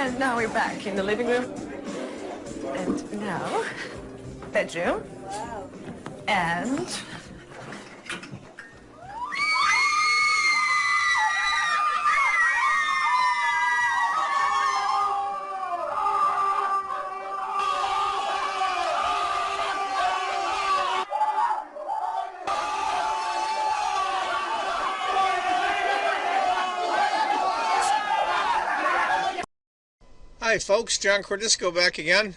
And now we're back in the living room. And now, bedroom. Wow. And... Hi folks, John Cordisco back again.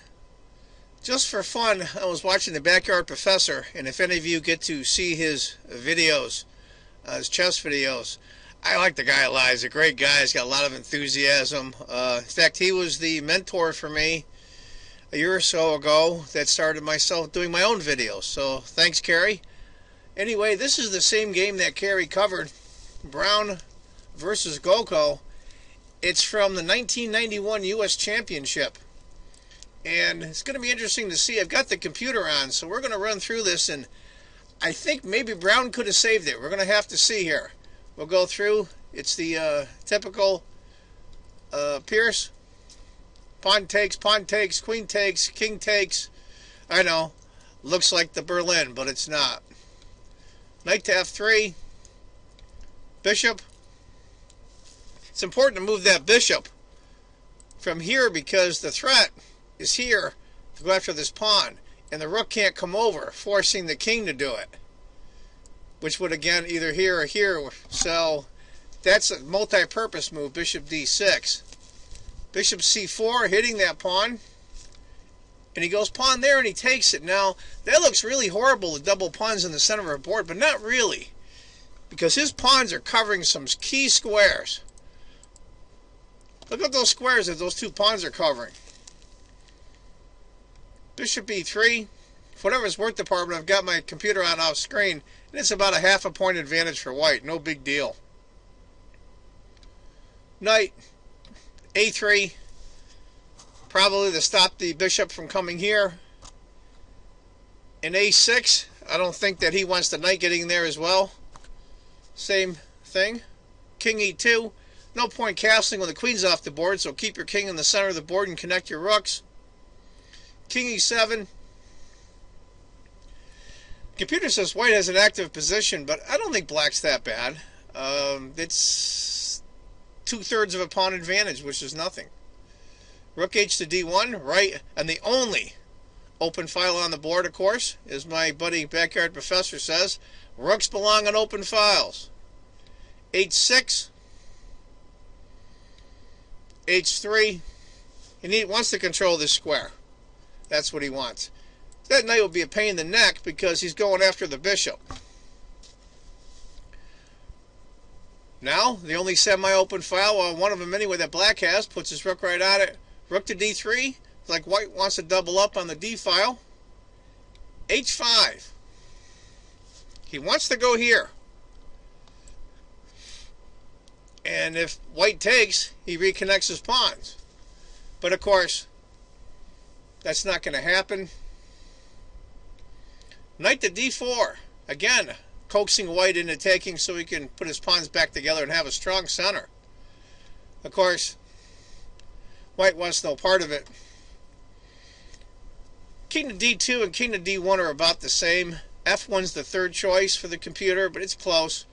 Just for fun, I was watching The Backyard Professor, and if any of you get to see his videos, his chess videos, I like the guy a lot. He's a great guy. He's got a lot of enthusiasm. In fact, he was the mentor for me a year or so ago that started myself doing my own videos. So thanks, Carrie. Anyway, this is the same game that Carrie covered, Browne versus Gulko. It's from the 1991 U.S. Championship, and it's going to be interesting to see. I've got the computer on, so we're going to run through this, and I think maybe Browne could have saved it. We're going to have to see here. We'll go through. It's the typical Pirc. Pawn takes, queen takes, king takes. I know, looks like the Berlin, but it's not. Knight to f3, bishop. It's important to move that bishop from here because the threat is here to go after this pawn, and the rook can't come over, forcing the king to do it, which would again either here or here. So that's a multi-purpose move. Bishop d6, bishop c4, hitting that pawn, and he goes pawn there and he takes it. Now that looks really horrible, the double pawns in the center of our board, but not really, because his pawns are covering some key squares. Look at those squares that those two pawns are covering. Bishop e3. For whatever worth department, I've got my computer on off screen, and it's about a half a point advantage for white. No big deal. Knight a3. Probably to stop the bishop from coming here. And a6. I don't think that he wants the knight getting there as well. Same thing. King e2. No point castling when the queen's off the board, so keep your king in the center of the board and connect your rooks. King e7. Computer says white has an active position, but I don't think black's that bad. It's 2/3 of a pawn advantage, which is nothing. Rook h to d1, right, and the only open file on the board, of course, as my buddy Backyard Professor says, rooks belong on open files. h6. h3. He wants to control this square. That's what he wants. That knight will be a pain in the neck because he's going after the bishop. Now, the only semi-open file, well, one of them anyway that black has, puts his rook right on it. Rook to d3, like white wants to double up on the d file. h5. He wants to go here. And if white takes, he reconnects his pawns. But of course, that's not going to happen. Knight to d4. Again, coaxing white into taking so he can put his pawns back together and have a strong center. Of course, white wants no part of it. King to d2 and king to d1 are about the same. f1's the third choice for the computer, but it's close.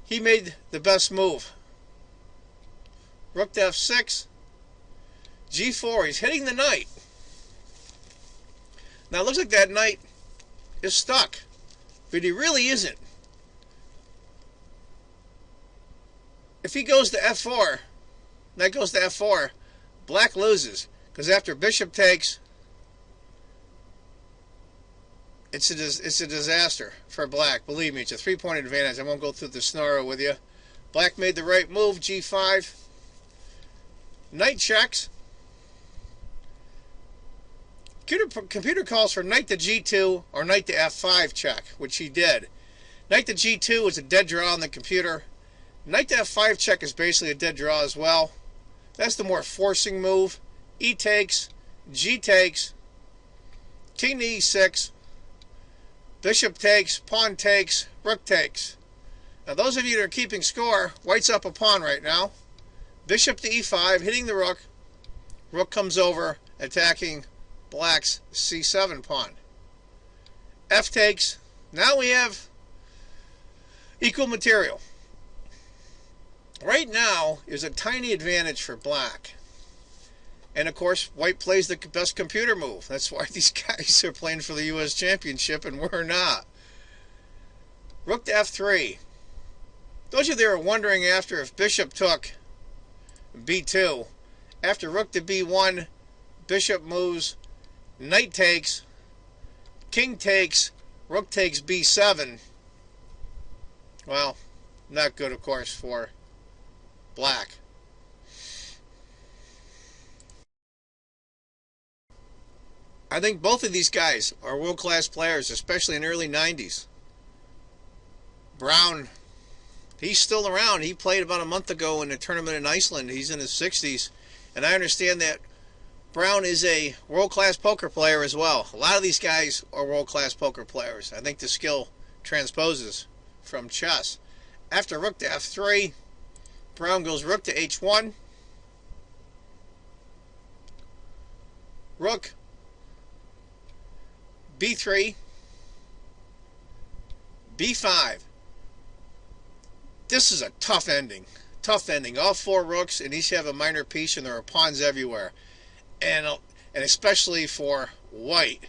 He made the best move. Rook to f6. g4. He's hitting the knight. Now it looks like that knight is stuck, but he really isn't. If he goes to f4, knight goes to f4, black loses, because after bishop takes, it's a disaster for black. Believe me, it's a 3-point advantage. I won't go through the scenario with you. Black made the right move, g5. Knight checks. Computer calls for knight to g2 or knight to f5 check, which he did. Knight to g2 is a dead draw on the computer. Knight to f5 check is basically a dead draw as well. That's the more forcing move. E takes, g takes, king to e6, bishop takes, pawn takes, rook takes. Now those of you that are keeping score, white's up a pawn right now. Bishop to e5, hitting the rook. Rook comes over, attacking black's c7 pawn. F takes. Now we have equal material. Right now is a tiny advantage for black. And of course, white plays the best computer move. That's why these guys are playing for the U.S. Championship and we're not. Rook to f3. Those of you that are wondering after if bishop took b2, after rook to b1, bishop moves, knight takes, king takes, rook takes b7. Well, not good, of course, for black. I think both of these guys are world-class players, especially in the early 90s. Browne, he's still around. He played about a month ago in a tournament in Iceland. He's in his 60s. And I understand that Browne is a world-class poker player as well. A lot of these guys are world-class poker players. I think the skill transposes from chess. After rook to f3, Browne goes rook to h1. Rook, b3, b5. This is a tough ending. Tough ending. All four rooks, and each have a minor piece, and there are pawns everywhere. And especially for white,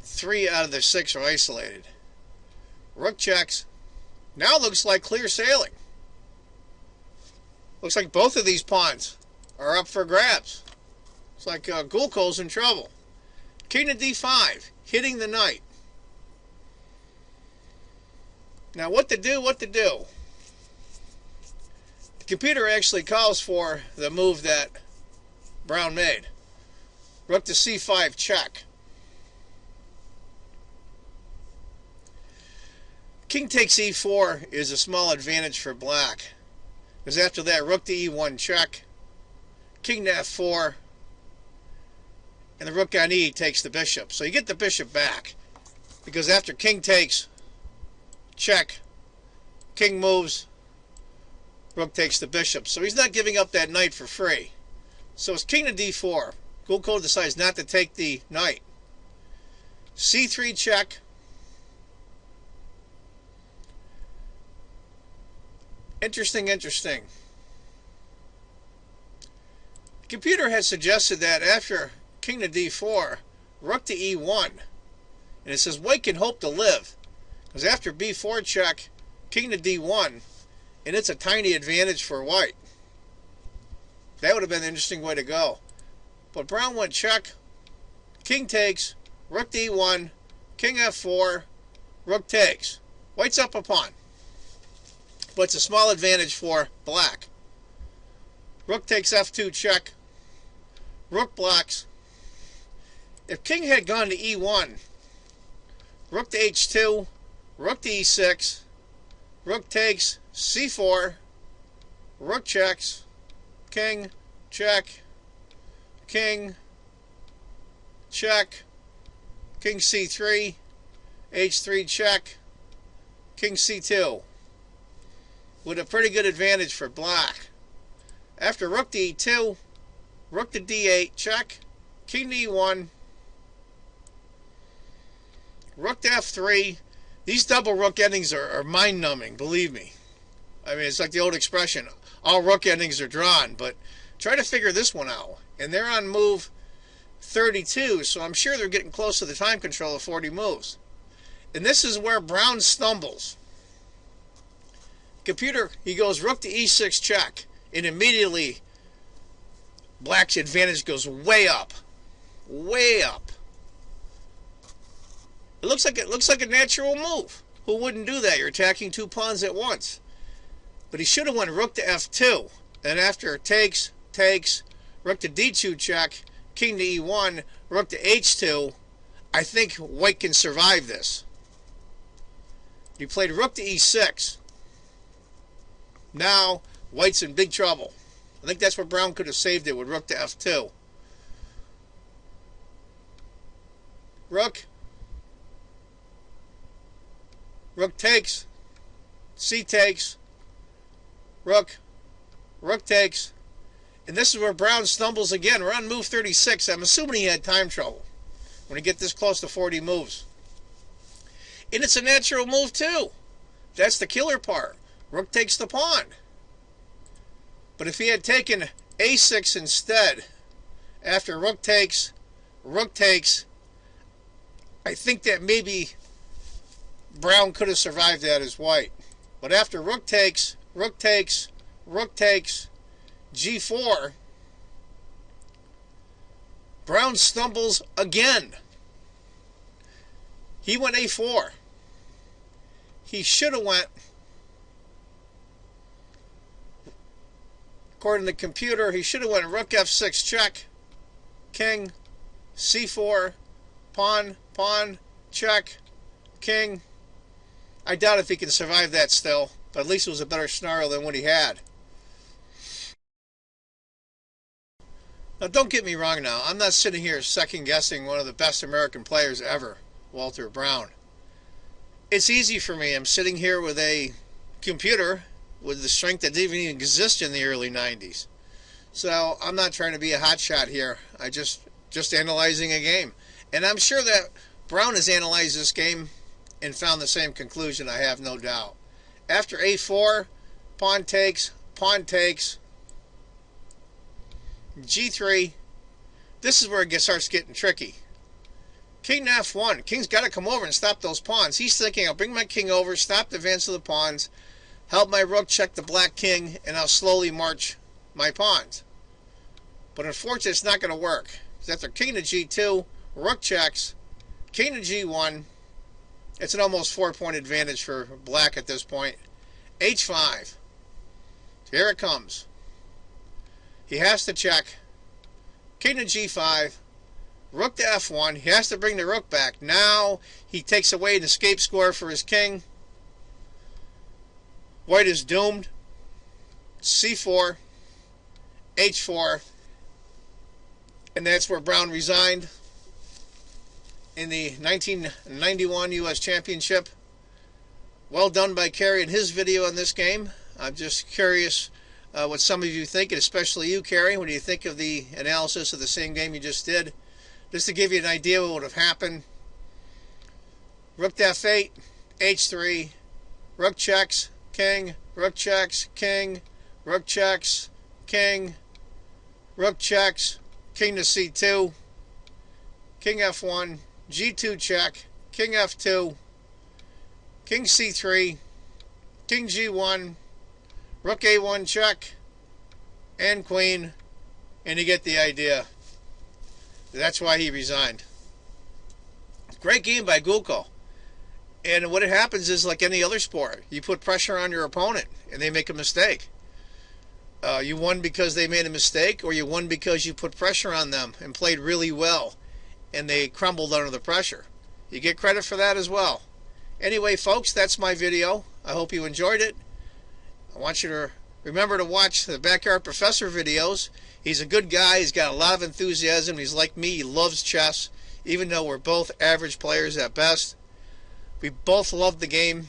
3 out of the 6 are isolated. Rook checks. Now looks like clear sailing. Looks like both of these pawns are up for grabs. It's like Gulko's in trouble. King to d5, hitting the knight. Now what to do, what to do? The computer actually calls for the move that Browne made. Rook to c5 check. King takes e4 is a small advantage for black. Because after that, rook to e1 check. King to f4. And the rook on e takes the bishop. So you get the bishop back. Because after king takes, check, king moves, rook takes the bishop. So he's not giving up that knight for free. So it's king to d4. Gulko decides not to take the knight. c3 check. Interesting. The computer had suggested that after king to d4, rook to e1. And it says white can hope to live. Because after b4 check, king to d1, and it's a tiny advantage for white. That would have been an interesting way to go. But Browne went check, king takes, rook to e1, king f4, rook takes. White's up a pawn. But it's a small advantage for black. Rook takes f2 check. Rook blocks. If king had gone to e1, rook to h2, rook to e6, rook takes, c4, rook checks, king, check, king, check, king c3, h3 check, king c2. With a pretty good advantage for black. After rook to e2, rook to d8 check, king to e1, rook to f3. These double rook endings are mind-numbing, believe me. I mean, it's like the old expression, all rook endings are drawn, but try to figure this one out. And they're on move 32, so I'm sure they're getting close to the time control of 40 moves. And this is where Browne stumbles. Computer, he goes rook to e6 check, and immediately black's advantage goes way up. Way up. It looks like a natural move. Who wouldn't do that? You're attacking two pawns at once. But he should have went rook to f2. And after takes, rook to d2 check, king to e1, rook to h2, I think white can survive this. He played rook to e6. Now, white's in big trouble. I think that's where Browne could have saved it with rook to f2. Rook. Rook takes. C takes. Rook. Rook takes. And this is where Browne stumbles again. We're on move 36. I'm assuming he had time trouble when he get this close to 40 moves. And it's a natural move too. That's the killer part. Rook takes the pawn. But if he had taken a6 instead, after rook takes, I think that maybe Browne could have survived that as white. But after rook takes, g4, Browne stumbles again. He went a4. He should have went, according to the computer, he should have went rook f6 check, king, c4, pawn, check, king. I doubt if he can survive that still, but at least it was a better scenario than what he had. Now, don't get me wrong now. I'm not sitting here second-guessing one of the best American players ever, Walter Browne. It's easy for me. I'm sitting here with a computer with the strength that didn't even exist in the early 90s. So I'm not trying to be a hotshot here. I just analyzing a game. And I'm sure that Browne has analyzed this game and found the same conclusion, I have no doubt. After a4, pawn takes, g3. This is where it starts getting tricky. King to f1. King's got to come over and stop those pawns. He's thinking, I'll bring my king over, stop the advance of the pawns, help my rook check the black king, and I'll slowly march my pawns. But unfortunately, it's not going to work. Because after king to g2, rook checks, king to g1. It's an almost 4-point advantage for black at this point. h5. Here it comes. He has to check. King to g5. Rook to f1. He has to bring the rook back. Now he takes away an escape score for his king. White is doomed. c4. h4. And that's where Browne resigned in the 1991 U.S. Championship. Well done by Kerry in his video on this game. I'm just curious what some of you think, and especially you, Kerry. What do you think of the analysis of the same game you just did? Just to give you an idea of what would have happened. Rook to f8, h3, rook checks, king, rook checks, king, rook checks, king, rook checks, king to c2, king f1, g2 check, king f2, king c3, king g1, rook a1 check, and queen, and you get the idea. That's why he resigned. Great game by Gulko. And what happens is, like any other sport, you put pressure on your opponent and they make a mistake. You won because they made a mistake, or you won because you put pressure on them and played really well and they crumbled under the pressure. You get credit for that as well. Anyway, folks, that's my video. I hope you enjoyed it. I want you to remember to watch the Backyard Professor videos. He's a good guy. He's got a lot of enthusiasm. He's like me. He loves chess, even though we're both average players at best. We both love the game.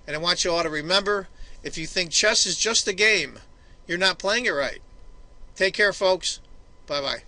And I want you all to remember, if you think chess is just a game, you're not playing it right. Take care, folks. Bye-bye.